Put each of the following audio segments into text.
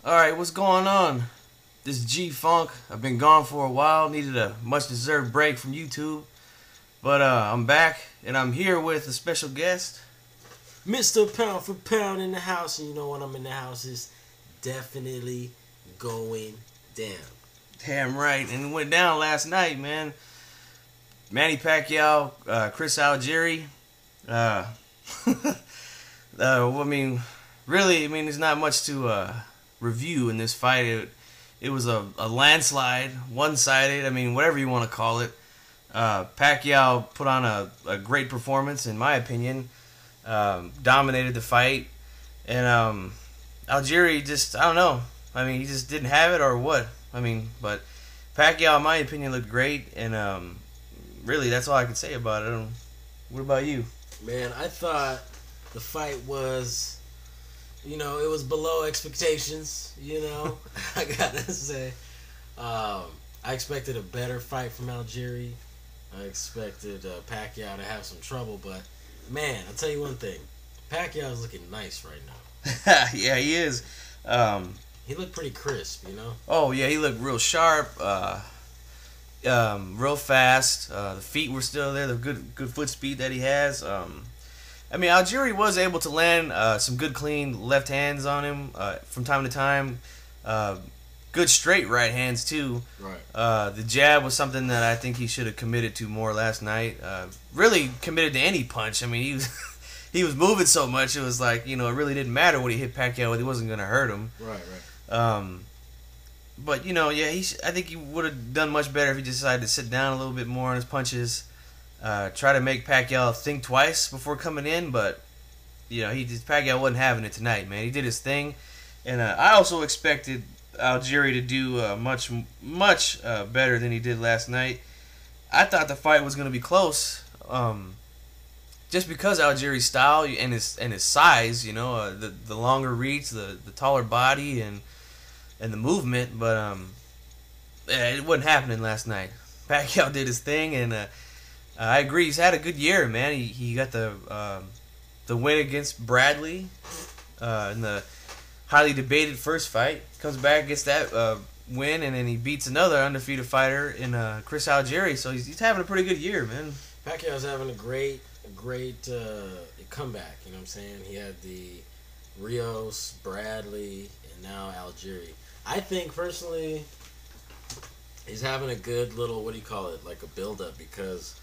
Alright, what's going on? This is G-Funk. I've been gone for a while, needed a much-deserved break from YouTube. But I'm back, and I'm here with a special guest. Mr. Pound for Pound in the house, and you know when I'm in the house, it's definitely going down. Damn right, and it went down last night, man. Manny Pacquiao, Chris Algieri. There's not much to review in this fight. It was a landslide, one-sided, whatever you want to call it. Pacquiao put on a great performance, in my opinion. Dominated the fight. And Algieri just, I don't know. He just didn't have it or what. But Pacquiao, in my opinion, looked great. And really, that's all I can say about it. What about you? Man, I thought the fight was, it was below expectations, I gotta say. I expected a better fight from Algieri. I expected Pacquiao to have some trouble, but man, I'll tell you one thing. Pacquiao's looking nice right now. Yeah, he is. He looked pretty crisp, Oh, yeah, he looked real sharp, real fast. The feet were still there, the good foot speed that he has. Algieri was able to land some good, clean left hands on him from time to time. Good straight right hands, too. Right. The jab was something that I think he should have committed to more last night. Really committed to any punch. He was he was moving so much, it was like, it really didn't matter what he hit Pacquiao with. He wasn't going to hurt him. Right. But, I think he would have done much better if he decided to sit down a little bit more on his punches. Try to make Pacquiao think twice before coming in, but Pacquiao wasn't having it tonight, man. He did his thing, and I also expected Algieri to do much better than he did last night. I thought the fight was going to be close, just because Algieri's style and his size, the longer reach, the taller body, and the movement, but it wasn't happening last night. Pacquiao did his thing, and I agree. He's had a good year, man. He got the win against Bradley in the highly debated first fight. Comes back, gets that win, and then he beats another undefeated fighter in Chris Algieri. So he's having a pretty good year, man. Pacquiao's having a great comeback. You know what I'm saying? He had the Rios, Bradley, and now Algieri. I think personally, he's having a good little like a build-up, because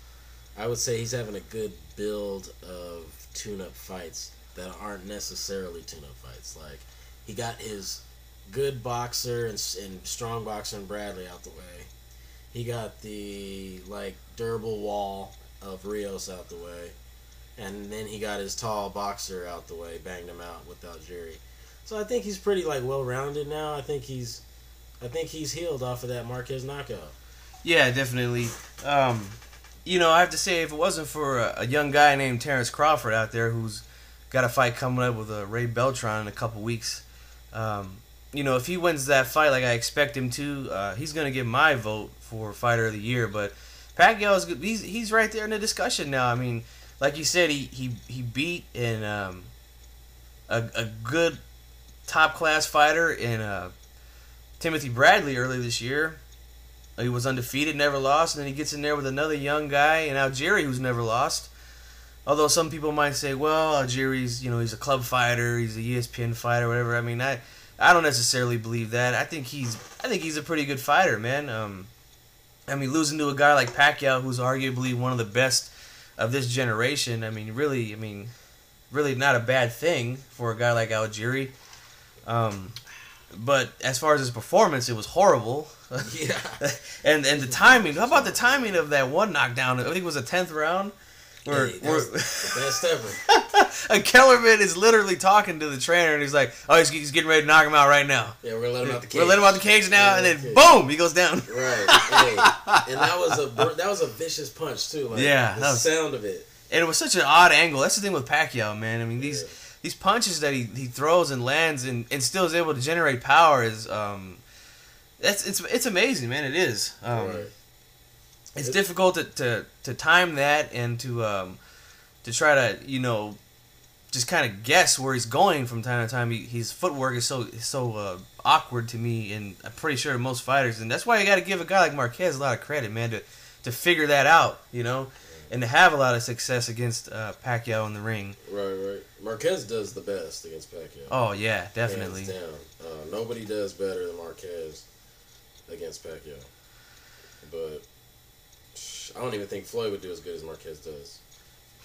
I would say he's having a good build of tune-up fights that aren't necessarily tune-up fights. Like, he got his good boxer and strong boxer in Bradley out the way. He got the durable wall of Rios out the way, and then he got his tall boxer out the way, banged him out with Algieri. So I think he's pretty well-rounded now. I think he's healed off of that Marquez knockout. Yeah, definitely. I have to say, if it wasn't for a young guy named Terrence Crawford out there who's got a fight coming up with Ray Beltran in a couple weeks, if he wins that fight like I expect him to, he's going to get my vote for Fighter of the Year. But Pacquiao is good. He's right there in the discussion now. Like you said, he beat a good top-class fighter in Timothy Bradley earlier this year. He was undefeated, never lost, and then he gets in there with another young guy in Algieri who's never lost. Although some people might say, well, Algieri's, he's a club fighter, he's a ESPN fighter, whatever. I don't necessarily believe that. I think he's a pretty good fighter, man. Losing to a guy like Pacquiao, who's arguably one of the best of this generation, really not a bad thing for a guy like Algieri. But as far as his performance, it was horrible. Yeah. and the timing. How about the timing of that one knockdown? I think it was a 10th round. That was the best ever. And Kellerman is literally talking to the trainer, and he's like, "Oh, he's getting ready to knock him out right now. Yeah, we're letting him out the cage. We're letting him out the cage now, and then boom, he goes down." Right. Hey, and that was a vicious punch too. The sound of it. And it was such an odd angle. That's the thing with Pacquiao, man. These punches that he throws and lands and still is able to generate power is it's amazing, man. It is. Right. It's difficult to time that and to try to just kind of guess where he's going from time to time. His footwork is so awkward to me, and I'm pretty sure to most fighters. And that's why you got to give a guy like Marquez a lot of credit, man, to figure that out, you know, and to have a lot of success against Pacquiao in the ring. Right. Marquez does the best against Pacquiao. Oh yeah, definitely. Hands down. Nobody does better than Marquez against Pacquiao. But I don't even think Floyd would do as good as Marquez does.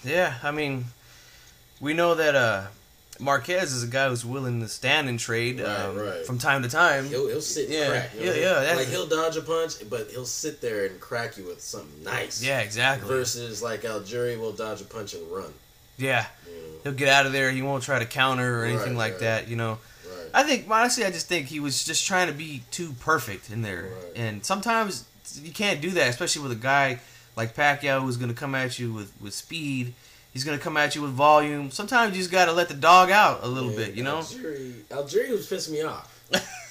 Yeah, I mean, we know that Marquez is a guy who's willing to stand and trade from time to time. He'll sit and crack. You know? Like he'll dodge a punch, but he'll sit there and crack you with something nice. Yeah, exactly. Versus like Algieri will dodge a punch and run. Yeah. He'll get out of there. He won't try to counter or anything like that, you know. Right. I think, honestly, I just think he was just trying to be too perfect in there. Right. And sometimes you can't do that, especially with a guy like Pacquiao who's going to come at you with speed. He's going to come at you with volume. Sometimes you just got to let the dog out a little bit, you know? Algieri was pissing me off.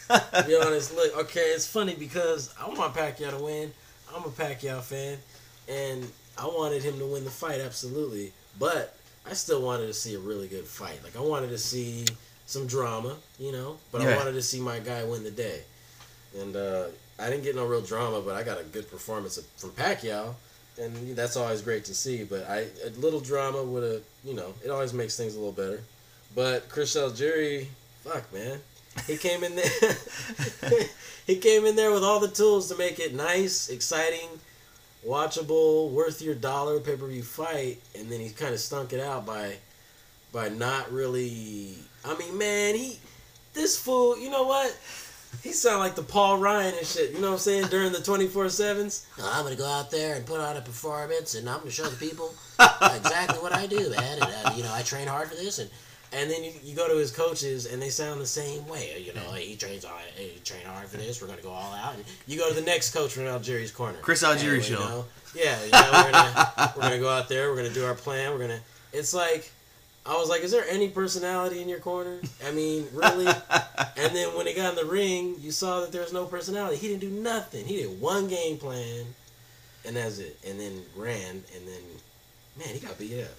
To be honest, look, okay, it's funny because I want Pacquiao to win. I'm a Pacquiao fan, and I wanted him to win the fight, absolutely. But I still wanted to see a really good fight. Like, I wanted to see some drama, you know? But I wanted to see my guy win the day. And I didn't get no real drama, but I got a good performance from Pacquiao. And that's always great to see, but a little drama would have, you know, it always makes things a little better. But Chris Algieri, fuck, man, he came in there, he came in there with all the tools to make it nice, exciting, watchable, worth your dollar pay-per-view fight, and then he kind of stunk it out by not really. I mean, man, this fool, you know what? He sound like the Paul Ryan and shit, you know what I'm saying, during the 24/7s. I'm going to go out there and put on a performance, and I'm going to show the people exactly what I do, man. And, you know, I train hard for this. And then you go to his coaches, and they sound the same way. You know, he train hard for this. We're going to go all out. And you go to the next coach from Algieri's corner. Chris Algieri show. You know, we're going to go out there. We're going to do our plan. It's like, I was like, is there any personality in your corner? I mean, really? And then when he got in the ring, you saw that there was no personality. He didn't do nothing. He did one game plan, and that's it. And then ran, and then, man, he got beat up.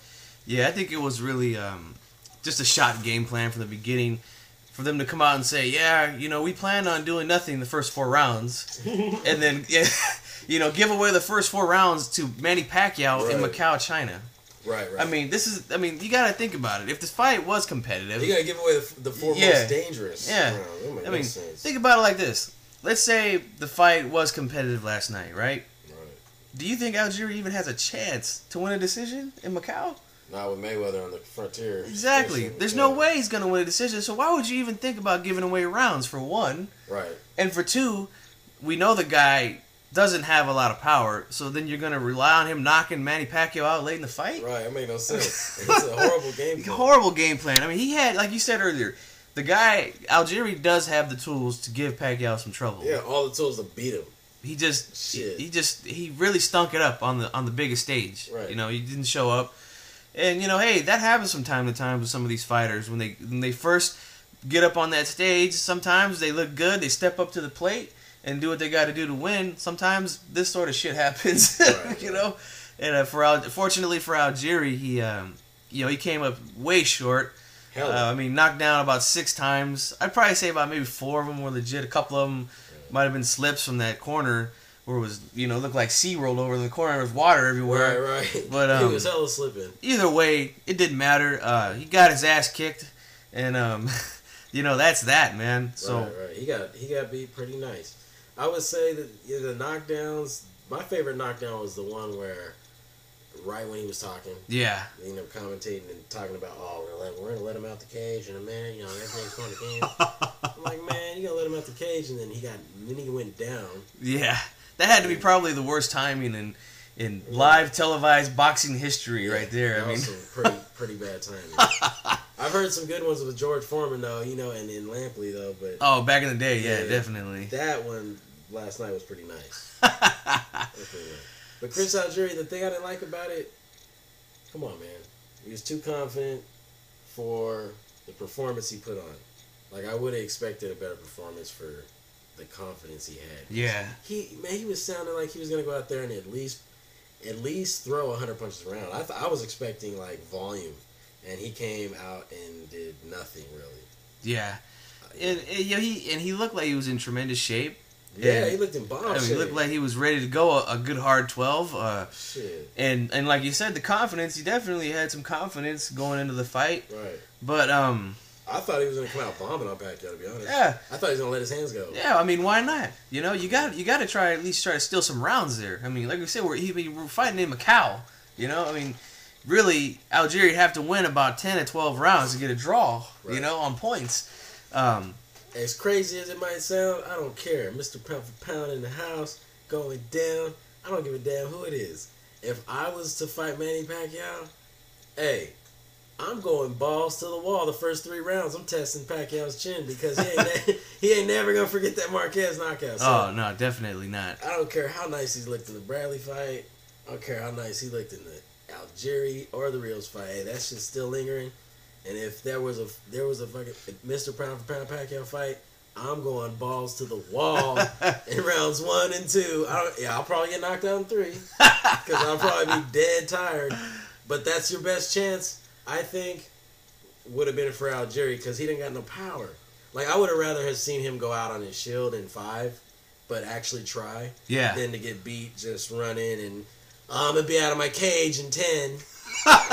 Yeah, I think it was really just a shot game plan from the beginning for them to come out and say, yeah, you know, we plan on doing nothing the first 4 rounds. And then, you know, give away the first 4 rounds to Manny Pacquiao in Macau, China. Right. I mean, you got to think about it. If this fight was competitive, you got to give away the 4 most dangerous. Yeah. I mean, think about it like this. Let's say the fight was competitive last night, right? Do you think Algieri even has a chance to win a decision in Macau? Not with Mayweather on the frontier. Exactly. There's no way he's going to win a decision. So why would you even think about giving away rounds, for one? Right. And for two, we know the guy doesn't have a lot of power, so then you're going to rely on him knocking Manny Pacquiao out late in the fight? Right, that made no sense. It's a horrible game plan. Horrible game plan. I mean, he had, like you said earlier, the guy, Algieri does have the tools to give Pacquiao some trouble. Yeah, all the tools to beat him. He really stunk it up on the biggest stage. Right. You know, he didn't show up. And, you know, hey, that happens from time to time with some of these fighters. When they first get up on that stage, sometimes they look good, they step up to the plate and do what they got to do to win. Sometimes this sort of shit happens, you know. And fortunately for Algieri, he came up way short. I mean, knocked down about 6 times. I'd probably say about maybe 4 of them were legit. A couple of them might have been slips from that corner where it was, you know, looked like sea rolled over in the corner. There was water everywhere. Right. But he was hella slipping. Either way, it didn't matter. He got his ass kicked, and you know, that's that, man. So right. He got beat pretty nice. I would say that the knockdowns. My favorite knockdown was the one where, right when he was talking, you know, commentating and talking about, we're gonna let him out the cage in a minute. You know, everything's going to game. I'm like, man, you gotta let him out the cage, and then he went down. Yeah, that had to be probably the worst timing in live televised boxing history, right there. That was some pretty bad timing. I've heard some good ones with George Foreman though, you know, and in Lampley though, but back in the day, definitely. That one last night was pretty nice. But Chris Algieri, the thing I didn't like about it, come on, man, he was too confident for the performance he put on. Like, I would have expected a better performance for the confidence he had. Yeah. He was sounding like he was gonna go out there and at least throw 100 punches around. I was expecting like volume and he came out and did nothing really. Yeah, and he looked like he was in tremendous shape. Yeah, and, he looked in bomb shape. He looked like he was ready to go a good hard 12. Shit. And like you said, the confidence. He definitely had some confidence going into the fight. Right. But I thought he was gonna come out bombing on Pacquiao, to be honest. Yeah. I thought he was gonna let his hands go. Yeah, I mean, why not? You know, you got to try at least try to steal some rounds there. I mean, like we said, we're fighting in Macau. You know, I mean, really, Algieri would have to win about 10 or 12 rounds to get a draw. Right. You know, on points. As crazy as it might sound, I don't care. Mr. Pound for Pound in the house, going down. I don't give a damn who it is. If I was to fight Manny Pacquiao, hey, I'm going balls to the wall the first 3 rounds. I'm testing Pacquiao's chin because he ain't never going to forget that Marquez knockout. So oh, no, definitely not. I don't care how nice he's looked in the Bradley fight. I don't care how nice he looked in the Algieri or the Rios fight. Hey, that shit's still lingering. And if there was a fucking Mr. Pound for Pound Pacquiao fight, I'm going balls to the wall in rounds 1 and 2. I'll probably get knocked out in 3 because I'll probably be dead tired. But that's your best chance, I think, would have been for Algieri because he didn't got no power. Like, I would have rather have seen him go out on his shield in 5, but actually try than to get beat just running and I'm going to be out of my cage in 10. No,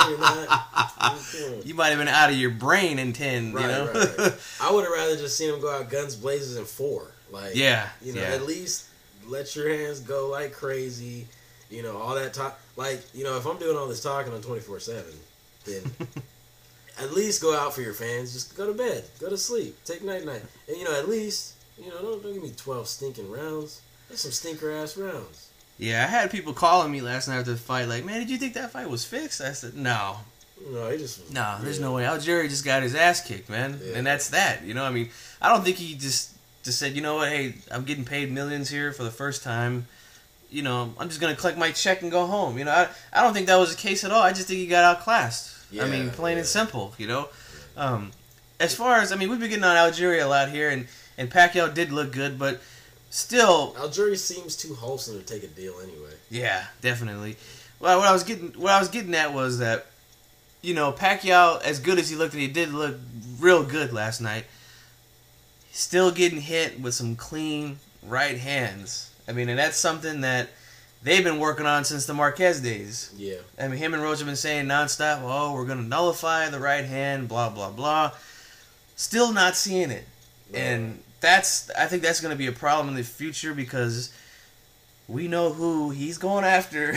you're not. You might have been out of your brain in 10, right, you know? Right. I would have rather just seen him go out guns blazes in 4. Like, at least let your hands go like crazy. You know, all that talk. Like, you know, if I'm doing all this talking on 24/7, then at least go out for your fans. Just go to bed. Go to sleep. Take night-night. And, you know, at least, you know, don't give me 12 stinking rounds. That's some stinker-ass rounds. Yeah, I had people calling me last night after the fight, like, man, did you think that fight was fixed? I said, no. No, he just was, no, there's no way. Algieri just got his ass kicked, man, and that's that. You know, I mean, I don't think he just said, you know what, hey, I'm getting paid millions here for the first time. You know, I'm just gonna collect my check and go home. You know, I don't think that was the case at all. I just think he got outclassed. Yeah, I mean, plain and simple. You know, as far as we've been getting on Algieri a lot here, and Pacquiao did look good, but. Still, Algieri seems too wholesome to take a deal anyway. Yeah, definitely. Well, what I was getting at was that, you know, Pacquiao, as good as he looked, and he did look real good last night. Still getting hit with some clean right hands. I mean, and that's something that they've been working on since the Marquez days. Yeah. I mean, him and Roach have been saying nonstop, "Oh, we're gonna nullify the right hand," blah blah blah. Still not seeing it, and. I think that's going to be a problem in the future because we know who he's going after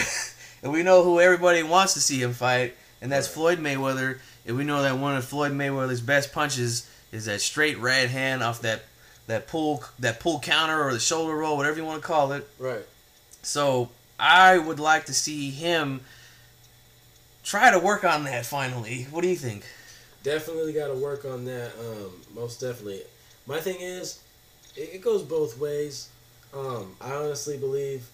and we know who everybody wants to see him fight, and that's Floyd Mayweather. And we know that one of Floyd Mayweather's best punches is that straight right hand off that pull counter or the shoulder roll, whatever you want to call it. Right. So I would like to see him try to work on that finally. What do you think? Definitely got to work on that. Most definitely. My thing is, it goes both ways. I honestly believe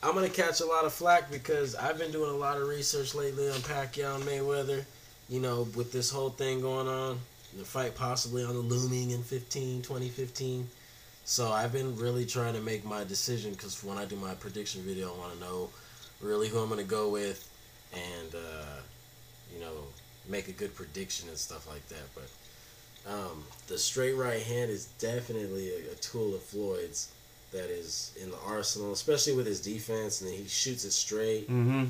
I'm going to catch a lot of flack because I've been doing a lot of research lately on Pacquiao and Mayweather, you know, with this whole thing going on, the fight possibly on the looming in 2015. So I've been really trying to make my decision because when I do my prediction video, I want to know really who I'm going to go with and, you know, make a good prediction and stuff like that. But the straight right hand is definitely a tool of Floyd's that is in the arsenal, especially with his defense, and then he shoots it straight. Mm-hmm.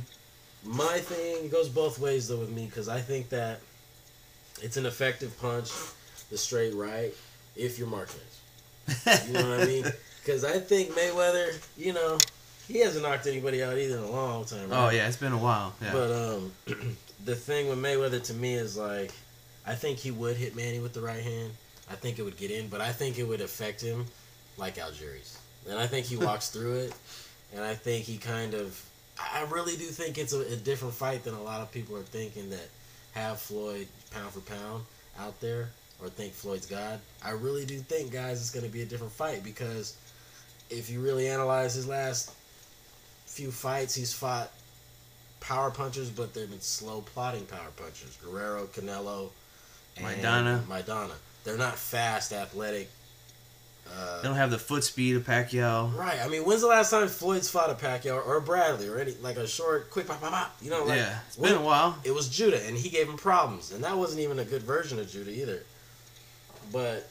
My thing goes both ways, though, with me, because I think that it's an effective punch, the straight right, if you're Marquez. You know what I mean? Because I think Mayweather, you know, he hasn't knocked anybody out either in a long time. Right? Oh, yeah, it's been a while. Yeah. But the thing with Mayweather, to me, is like, I think he would hit Manny with the right hand. I think it would get in, but I think it would affect him like Algieri's. And I think he walks through it, and I think he kind of... I really do think it's a different fight than a lot of people are thinking that have Floyd pound for pound out there or think Floyd's God. I really do think, guys, it's going to be a different fight because if you really analyze his last few fights, he's fought power punchers, but they've been slow plotting power punchers. Guerrero, Canelo, and Maidana. They're not fast, athletic They don't have the foot speed of Pacquiao. Right. I mean, when's the last time Floyd's fought a Pacquiao or Bradley or any like a short, quick pop, pop, pop? You know, like Yeah, it's been a while. It was Judah, and he gave him problems, and that wasn't even a good version of Judah either. But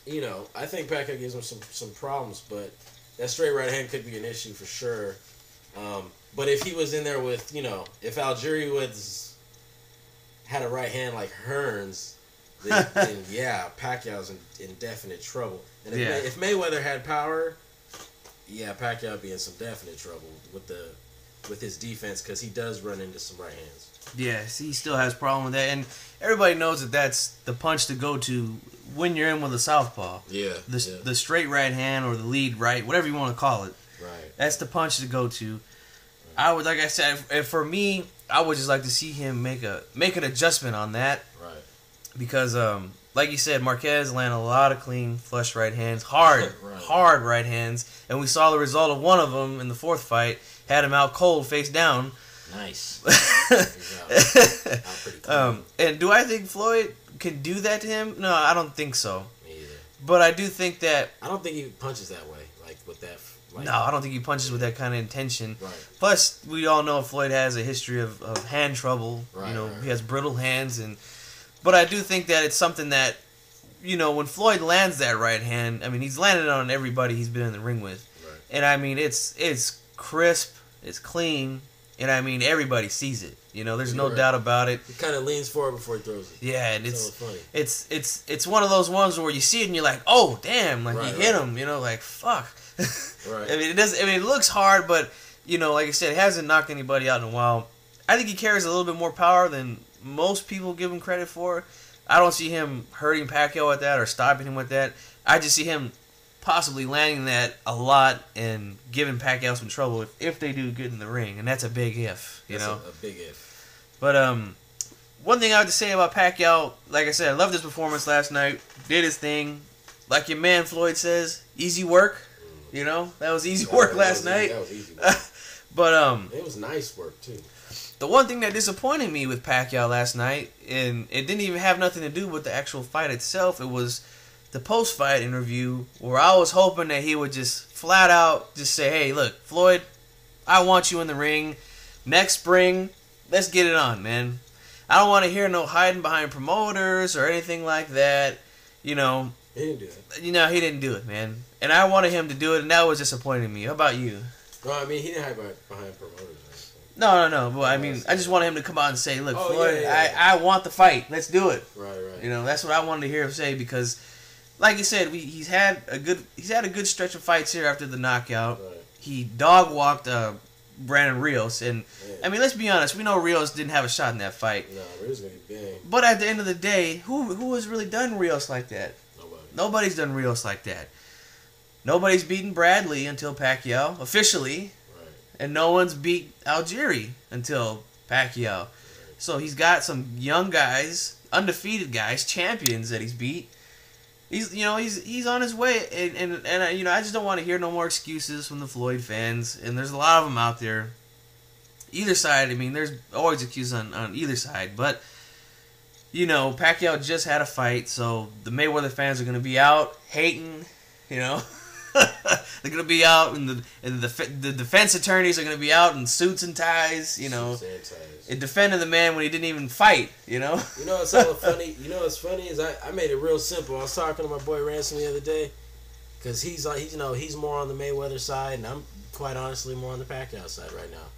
you know, I think Pacquiao gives him some problems, but that straight right hand could be an issue for sure. But if he was in there with, you know, if Algieri had a right hand like Hearns, then yeah, Pacquiao's in definite trouble. And if Mayweather had power, yeah, Pacquiao would be in some definite trouble with his defense because he does run into some right hands. Yeah, he still has a problem with that, and everybody knows that that's the punch to go to when you're in with a southpaw. Yeah, the straight right hand or the lead right, whatever you want to call it. Right. That's the punch to go to. I would, like I said, for me, I would just like to see him make an adjustment on that. Right. Because, like you said, Marquez landed a lot of clean, flush right hands, hard right hands, and we saw the result of one of them in the fourth fight. Had him out cold, face down. Nice. And do I think Floyd can do that to him? No, I don't think so. Me either. But I do think that... I don't think he punches that way, like with that... Like, no, I don't think he punches with that kind of intention. Right. Plus, we all know Floyd has a history of hand trouble. Right, you know, right. He has brittle hands, but I do think that it's something that, you know, when Floyd lands that right hand, I mean, he's landed on everybody he's been in the ring with, right. And I mean, it's crisp, it's clean, and I mean, everybody sees it. You know, there's no doubt about it. He kind of leans forward before he throws it. Yeah, and so funny. It's one of those ones where you see it and you're like, oh damn, like he hit him. You know, like fuck. Right. I mean, it does. I mean, it looks hard, but you know, like I said, it hasn't knocked anybody out in a while. I think he carries a little bit more power than most people give him credit for. I don't see him hurting Pacquiao with that or stopping him with that. I just see him possibly landing that a lot and giving Pacquiao some trouble if they do get in the ring, and that's a big if. You know, a big if. But one thing I have to say about Pacquiao, like I said, I loved his performance last night. Did his thing, like your man Floyd says, easy work. You know, that was easy work last night. That was easy work. But it was nice work too. The one thing that disappointed me with Pacquiao last night, and it didn't even have nothing to do with the actual fight itself, it was the post-fight interview where I was hoping that he would just flat out just say, hey, look, Floyd, I want you in the ring. Next spring, let's get it on, man. I don't want to hear no hiding behind promoters or anything like that. You know, he didn't do it. You know, he didn't do it, man. And I wanted him to do it, and that was disappointing me. How about you? No, I mean, he didn't hide behind promoters. No. But I mean, I just wanted him to come out and say, look, Floyd, yeah. I want the fight. Let's do it. Right. You know, that's what I wanted to hear him say because, like you said, he's had a good stretch of fights here after the knockout. Right. He dog walked Brandon Rios, and I mean, let's be honest, we know Rios didn't have a shot in that fight. No, Rios gonna be bang. But at the end of the day, who has really done Rios like that? Nobody. Nobody's done Rios like that. Nobody's beaten Bradley until Pacquiao officially, right. And no one's beat Algieri until Pacquiao. Right. So he's got some young guys, undefeated guys, champions that he's beat. He's on his way, and you know, I just don't want to hear no more excuses from the Floyd fans, and there's a lot of them out there. Either side, I mean, there's always excuses on either side, but you know, Pacquiao just had a fight, so the Mayweather fans are going to be out hating, you know. They're going to be out, and the defense attorneys are going to be out in suits and ties, you know, and defending the man when he didn't even fight, you know. You know what's so funny? You know what's funny is I made it real simple. I was talking to my boy Ransom the other day because he's more on the Mayweather side, and I'm quite honestly more on the Pacquiao side right now.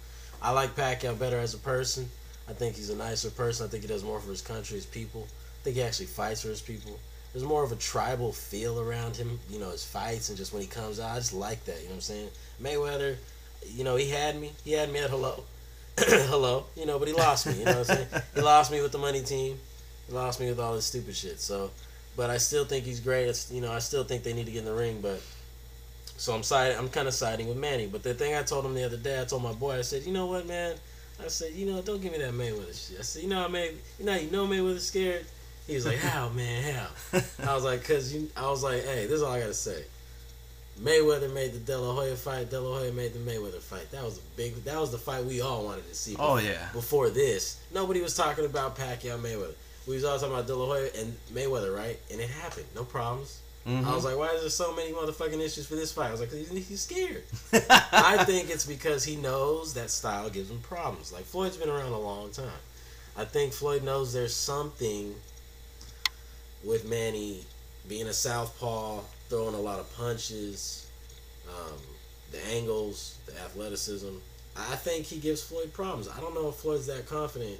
I like Pacquiao better as a person. I think he's a nicer person. I think he does more for his country, his people. I think he actually fights for his people. There's more of a tribal feel around him, you know, his fights and just when he comes out. I just like that, you know what I'm saying? Mayweather, you know, he had me at hello. Hello, you know, but he lost me, you know what I'm saying? He lost me with the money team. He lost me with all this stupid shit. So, but I still think he's great. It's, you know, I still think they need to get in the ring, but so I'm kind of siding with Manny. But the thing I told him the other day, I told my boy, I said, you know what, man? I said, you know, don't give me that Mayweather shit. I said, you know Mayweather's scared. He was like, how, man, how? I was like, hey, this is all I got to say. Mayweather made the De La Hoya fight. De La Hoya made the Mayweather fight. That was the fight we all wanted to see. Before this, nobody was talking about Pacquiao Mayweather. We was all talking about De La Hoya and Mayweather, right? And it happened. No problems. I was like, why is there so many motherfucking issues for this fight? I was like, he's scared. I think it's because he knows that style gives him problems. Like, Floyd's been around a long time. I think Floyd knows there's something with Manny being a southpaw, throwing a lot of punches, the angles, the athleticism. I think he gives Floyd problems. I don't know if Floyd's that confident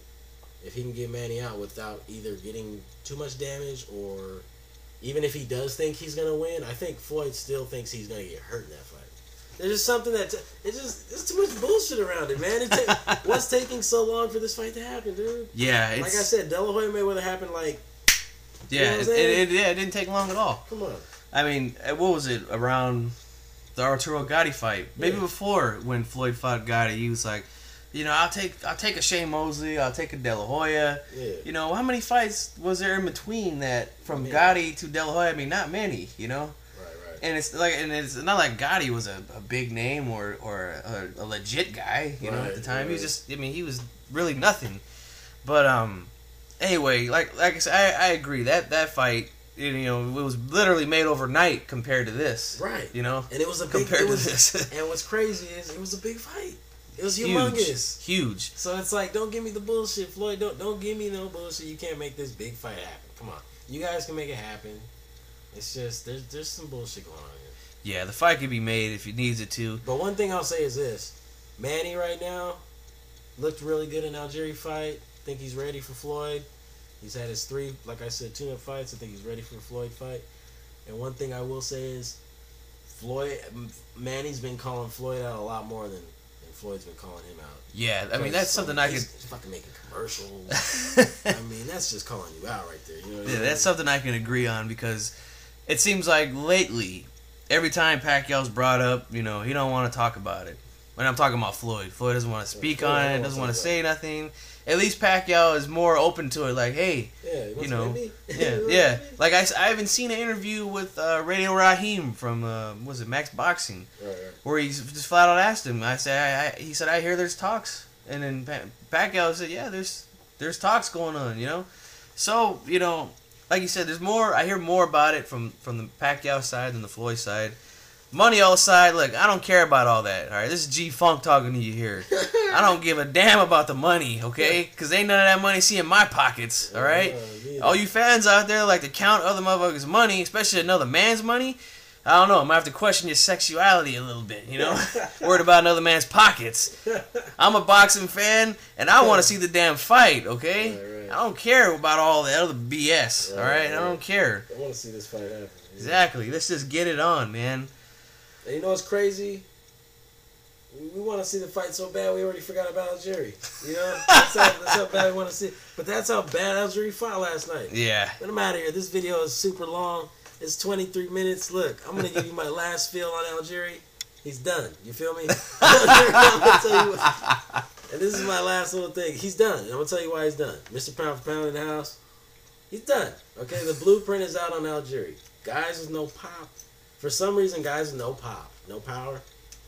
if he can get Manny out without either getting too much damage or even if he does think he's going to win, I think Floyd still thinks he's going to get hurt in that fight. There's just something there's too much bullshit around it, man. What's taking so long for this fight to happen, dude? Yeah. Like I said, De La Hoya Mayweather happened like... Yeah, you know it didn't take long at all. Come on. I mean, what was it, around the Arturo Gotti fight? Maybe before when Floyd fought Gotti, he was like, I'll take a Shane Mosley, I'll take a De La Hoya. Yeah. How many fights was there in between that from Gotti to De La Hoya? I mean, not many, Right. And it's not like Gotti was a big name or a legit guy, at the time. Right. He was just, he was really nothing. But anyway, like I said, I agree that fight. It was literally made overnight compared to this. Right. And it was a big compared to this. And what's crazy is it was a big fight. It was humongous. Huge. So it's like, don't give me the bullshit, Floyd. Don't give me no bullshit. You can't make this big fight happen. Come on. You guys can make it happen. It's just, there's some bullshit going on here. Yeah, the fight could be made if it needs it to. But one thing I'll say is this. Manny right now looked really good in Algieri fight. I think he's ready for Floyd. He's had his 3, like I said, tune-up fights. I think he's ready for the Floyd fight. And one thing I will say is Manny's been calling Floyd out a lot more than Floyd's been calling him out. Yeah, I mean, that's something I could... He's fucking making commercials. I mean, that's just calling you out right there. You know what I mean? That's something I can agree on because it seems like lately, every time Pacquiao's brought up, he don't want to talk about it. When I'm talking about Floyd. Floyd doesn't want to speak on it, doesn't want to say nothing. At least Pacquiao is more open to it. Like, hey, yeah. Like I haven't seen an interview with Radio Raheem from was it Max Boxing, where he just flat out asked him. He said I hear there's talks, and then Pacquiao said, yeah, there's talks going on. So like you said, there's more. I hear more about it from the Pacquiao side than the Floyd side. Money all aside, look, I don't care about all that, all right? This is G-Funk talking to you here. I don't give a damn about the money, okay? Because ain't none of that money in my pockets, all right? All you fans out there like to count other motherfuckers' money, especially another man's money, I don't know. I'm going to have to question your sexuality a little bit, Worried about another man's pockets. I'm a boxing fan, and I want to see the damn fight, okay? Right. I don't care about all the other BS, all right? I don't care. I want to see this fight happen. Exactly. Let's just get it on, man. And you know what's crazy? We want to see the fight so bad we already forgot about Algieri. That's how bad we want to see it. But that's how bad Algieri fought last night. Yeah. But I'm out of here. This video is super long. It's 23 minutes. Look, I'm going to give you my last feel on Algieri. He's done. You feel me? I'm going to tell you what, and this is my last little thing. He's done. And I'm going to tell you why he's done. Mr. Pound for Pound in the house. He's done. Okay, the blueprint is out on Algieri. Guys with no pop. For some reason, guys with no pop, no power,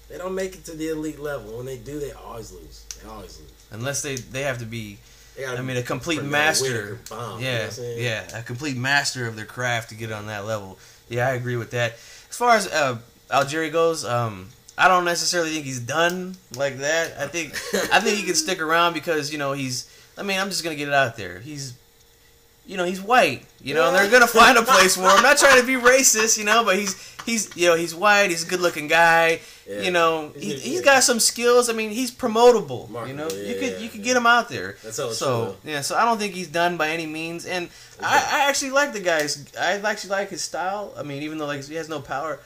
they don't make it to the elite level. When they do, they always lose. Unless they have to be, a complete master. A complete master of their craft to get on that level. Yeah, I agree with that. As far as Algieri goes, I don't necessarily think he's done like that. I think he can stick around because he's. I'm just gonna get it out there. He's white, and they're gonna find a place for him. I'm not trying to be racist, but he's white. He's a good-looking guy. Yeah. He's got some skills. He's promotable. You could get him out there. That's all. So I don't think he's done by any means. And I actually like the guys. I actually like his style. Even though he has no power,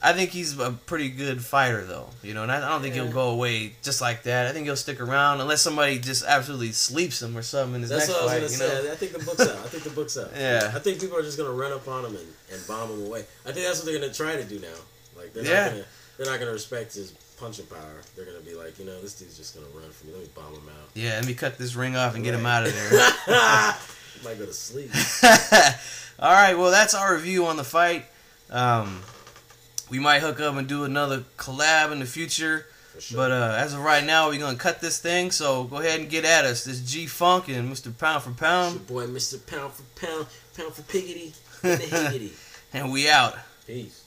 I think he's a pretty good fighter, though. And I don't think he'll go away just like that. I think he'll stick around unless somebody just absolutely sleeps him or something in his next fight. That's what I was going to say. I think the book's out. Yeah. I think people are just going to run up on him and bomb him away. I think that's what they're going to try to do now. Like they're not going to respect his punching power. They're going to be like, this dude's just going to run from me. Let me bomb him out. Yeah, let me cut this ring off and get him out of there. He might go to sleep. All right, well, that's our review on the fight. We might hook up and do another collab in the future. For sure. But as of right now, we're going to cut this thing. So go ahead and get at us. This G-Funk and Mr. Pound for Pound. It's your boy, Mr. Pound for Pound. Pound for Piggity. And the Higgity. And we out. Peace.